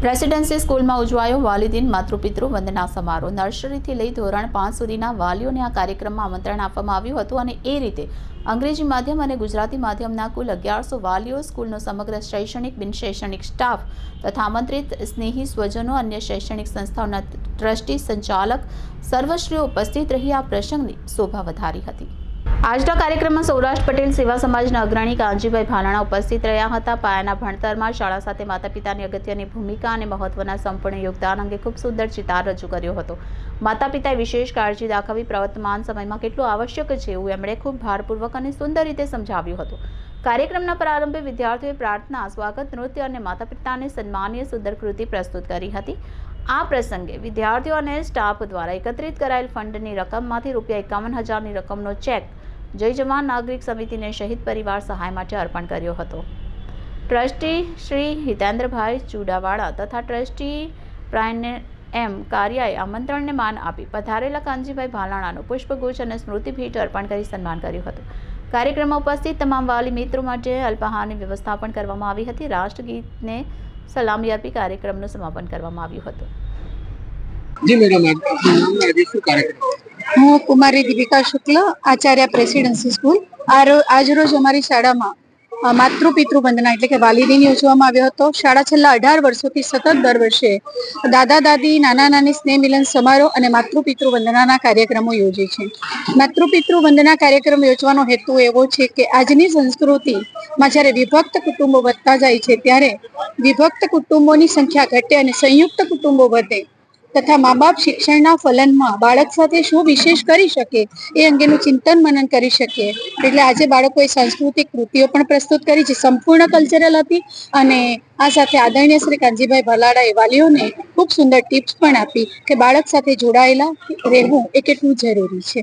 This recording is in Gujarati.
રેસિડેન્સી સ્કૂલમાં ઉજવાયો વાલીદિન માતૃપિતૃ વંદના સમારોહ। નર્સરીથી લઈ ધોરણ 5 સુધીના વાલીઓને આ કાર્યક્રમમાં આમંત્રણ આપવામાં આવ્યું હતું અને એ રીતે અંગ્રેજી માધ્યમ અને ગુજરાતી માધ્યમના કુલ 1100 વાલીઓ, સ્કૂલનો સમગ્ર શૈક્ષણિક, બિન શૈક્ષણિક સ્ટાફ તથા આમંત્રિત સ્નેહી સ્વજનો, અન્ય શૈક્ષણિક સંસ્થાઓના ટ્રસ્ટી, સંચાલક સર્વશ્રીઓ ઉપસ્થિત રહી આ પ્રસંગની શોભા વધારી હતી। આજના કાર્યક્રમમાં સૌરાષ્ટ્ર પટેલ સેવા સમાજના અગ્રણી કાનજીભાઈ ભાલાણા ઉપસ્થિત રહ્યા હતા। પાયાના ભણતરમાં શાળા સાથે માતા પિતાની અગત્યની ભૂમિકા અને મહત્વના સંપૂર્ણ યોગદાન અંગે ખૂબ સુંદર ચિતાર રજૂ કર્યો હતો। માતા પિતાએ વિશેષ કાળજી દાખવવી પ્રવર્તમાન સમયમાં કેટલું આવશ્યક છે એવું એમણે ખૂબ ભારપૂર્વક અને સુંદર રીતે સમજાવ્યું હતું। કાર્યક્રમના પ્રારંભે વિદ્યાર્થીઓએ પ્રાર્થના, સ્વાગત નૃત્ય અને માતા પિતાને સન્માનીય સુંદર કૃતિ પ્રસ્તુત કરી હતી। આ પ્રસંગે વિદ્યાર્થીઓ અને સ્ટાફ દ્વારા એકત્રિત કરાયેલ ફંડની રકમમાંથી ₹51,000ની રકમનો ચેક જય જવાન નાગરિક સમિતિને શહીદ પરિવાર સહાય માટે અર્પણ કર્યો હતો। ટ્રસ્ટી શ્રી હિતેન્દ્રભાઈ ચુડાવાડા તથા ટ્રસ્ટી પ્રાયન એમ કારિયાએ આમંત્રણને માન આપી પધારેલા કાનજીભાઈ ભાલાણાનું પુષ્પગુચ્છ અને સ્મૃતિ ભેટ અર્પણ કરી સન્માન કર્યું હતું। કાર્યક્રમમાં ઉપસ્થિત તમામ વાલી મિત્રો માટે અલ્પાહારની વ્યવસ્થા પણ કરવામાં આવી હતી। રાષ્ટ્રગીતને સલામી આપી કાર્યક્રમનું સમાપન કરવામાં આવ્યું હતું। जी मैडम, आपका नाम आज શું કાર્યક્રમ? હું કુમારી દીપિકા શુક્લ, આચાર્ય પ્રેસિડેન્સી સ્કૂલ। આજ રોજ અમારી શાળામાં માતૃપિતૃ વંદના એટલે કે વાલીદિન યોજવામાં આવ્યો હતો। શાળા છેલ્લા 18 વર્ષોથી સતત દર વર્ષે દાદા દાદી, નાના નાની સ્નેહ મિલન સમારોહ અને માતૃપિતૃ વંદનાના કાર્યક્રમો યોજે છે। માતૃપિતૃ વંદના કાર્યક્રમ યોજવાનો હેતુ એવો છે કે આજની સંસ્કૃતિમાં જ્યારે વિભક્ત કુટુંબો વધતા જાય છે ત્યારે વિભક્ત કુટુંબોની સંખ્યા ઘટે અને સંયુક્ત કુટુંબો વધે તથા મા બાપ શિક્ષણના ફલનમાં બાળક સાથે શું વિશેષ કરી શકે એ અંગેનું ચિંતન મનન કરી શકે। એટલે આજે બાળકોએ સાંસ્કૃતિક કૃતિઓ પણ પ્રસ્તુત કરી છે, સંપૂર્ણ કલ્ચરલ હતી અને આ સાથે આદરણીય શ્રી કાનજીભાઈ ભાલાડાએ વાલીઓને ખૂબ સુંદર ટિપ્સ પણ આપી કે બાળક સાથે જોડાયેલા રહેવું એ કેટલું જરૂરી છે।